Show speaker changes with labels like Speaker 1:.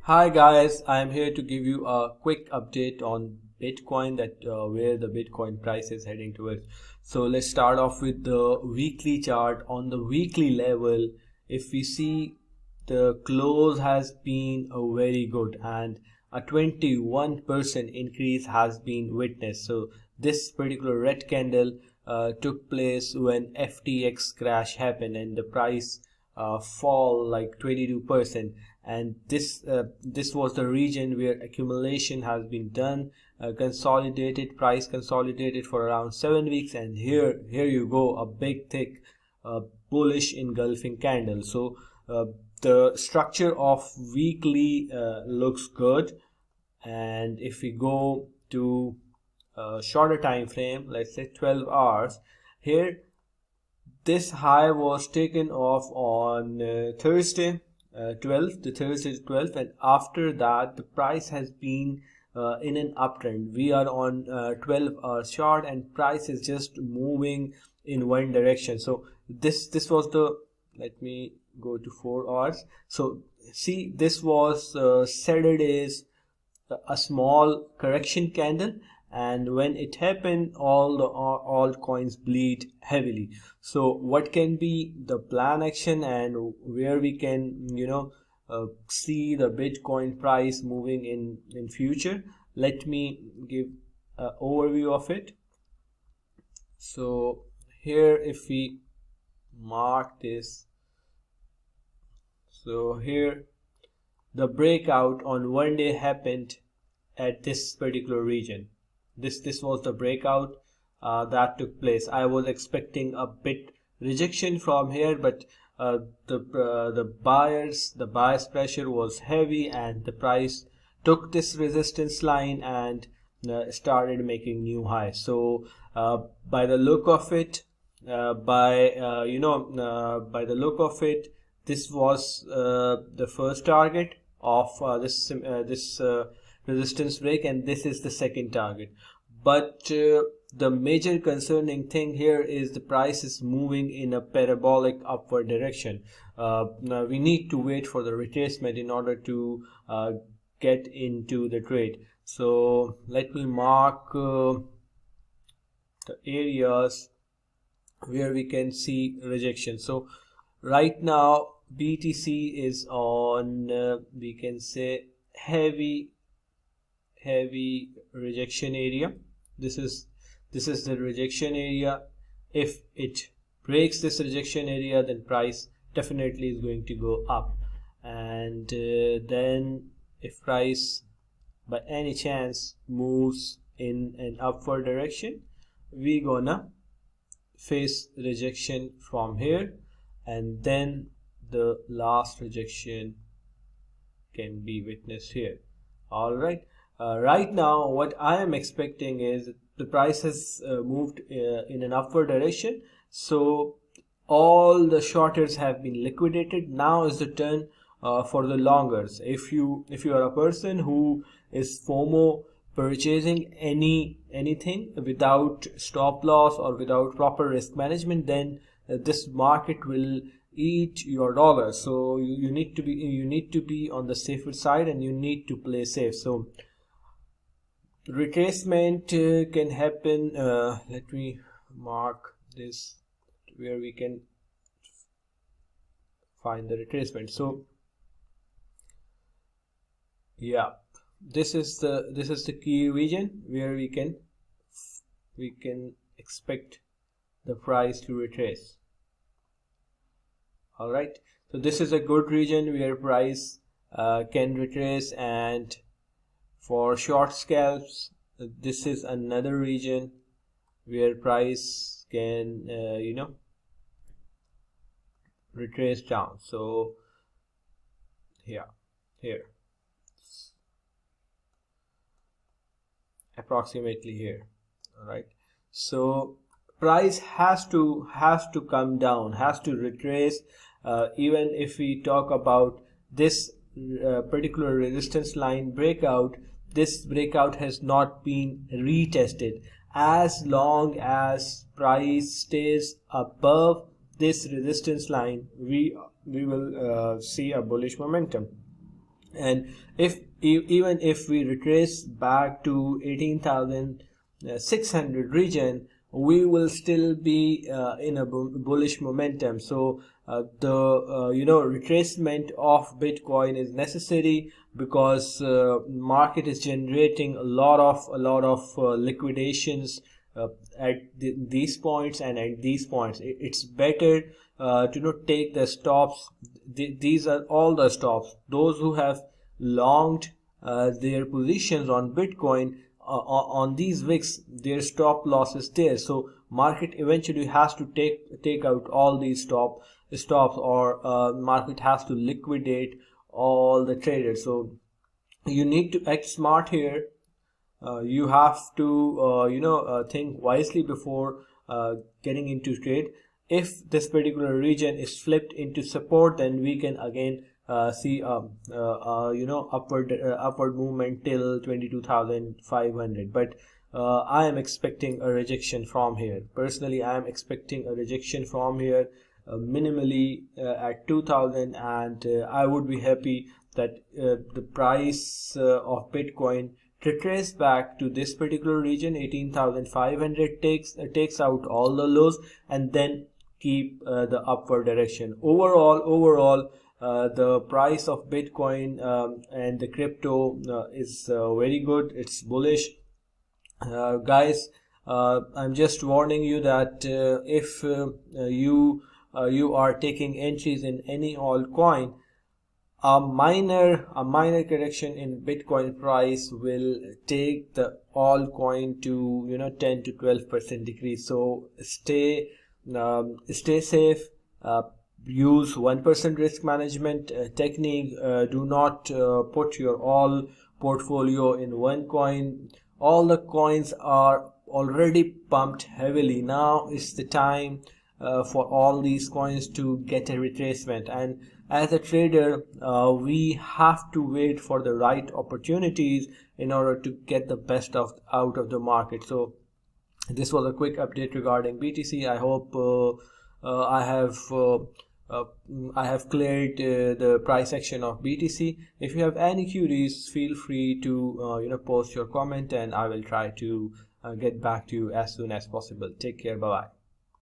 Speaker 1: Hi guys, I am here to give you a quick update on Bitcoin that where the Bitcoin price is heading towards. So let's start off with the weekly chart. On the weekly level, if we see, the close has been very good and a 21% increase has been witnessed. So this particular red candle took place when FTX crash happened and the price fall like 22%, and this was the region where accumulation has been done, consolidated price consolidated for around 7 weeks, and here you go, a big thick bullish engulfing candle. So the structure of weekly looks good, and if we go to a shorter time frame, let's say 12 hours, here this high was taken off on Thursday 12th, the Thursday 12th, and after that the price has been in an uptrend. We are on 12-hour chart and price is just moving in one direction. So this was the, let me go to 4 hours. So see, this was Saturday's a small correction candle, and when it happened, all the altcoins bleed heavily. So what can be the plan action and where we can see the Bitcoin price moving in future? Let me give an overview of it. So here, if we mark this, so here the breakout on one day happened at this particular region. This was the breakout that took place. I was expecting a bit rejection from here, but the buyers pressure was heavy and the price took this resistance line and started making new highs. So by the look of it, by the look of it, this was the first target of this resistance break, and this is the second target. But the major concerning thing here is the price is moving in a parabolic upward direction. Now we need to wait for the retracement in order to get into the trade. So let me mark the areas where we can see rejection. So right now BTC is on we can say heavy rejection area. This is the rejection area. If it breaks this rejection area, then price definitely is going to go up, and then if price by any chance moves in an upward direction, we gonna face rejection from here, and then the last rejection can be witnessed here. All right. Right now what I am expecting is the price has moved in an upward direction, so all the shorters have been liquidated. Now is the turn for the longers. If you are a person who is FOMO, purchasing anything without stop loss or without proper risk management, then this market will eat your dollars. So you need to be on the safer side and you need to play safe. So retracement can happen. Let me mark this where we can find the retracement. So yeah, this is the key region where we can expect the price to retrace. All right, so this is a good region where price can retrace, and for short scalps, this is another region where price can retrace down. So here approximately here. All right, so price has to come down, has to retrace. Even if we talk about this particular resistance line breakout, this breakout has not been retested. As long as price stays above this resistance line, we will see a bullish momentum. And if even if we retrace back to 18,600 region, we will still be in a bullish momentum. So the retracement of Bitcoin is necessary because market is generating a lot of liquidations at these points and at these points. It's better to take the stops. These are all the stops. Those who have longed their positions on Bitcoin on these wicks, their stop loss is there. So market eventually has to take out all these stops, or market has to liquidate all the traders. So you need to act smart here. You have to think wisely before getting into trade. If this particular region is flipped into support, then we can again see upward movement till 22,500. But I am expecting a rejection from here. Personally, I am expecting a rejection from here, minimally at 2,000, and I would be happy that the price of Bitcoin retrace back to this particular region 18,500, takes out all the lows, and then keep the upward direction. Overall the price of Bitcoin and the crypto is very good. It's bullish. Guys, I'm just warning you that if you are taking entries in any altcoin, a minor correction in Bitcoin price will take the altcoin to 10 to 12% decrease. So stay safe. Use 1% risk management technique. Do not put your all portfolio in one coin. All the coins are already pumped heavily. Now is the time for all these coins to get a retracement, and as a trader we have to wait for the right opportunities in order to get the best out of the market. So this was a quick update regarding BTC. I hope I have cleared the price action of BTC. If you have any queries, feel free to post your comment, and I will try to get back to you as soon as possible. Take care. Bye bye.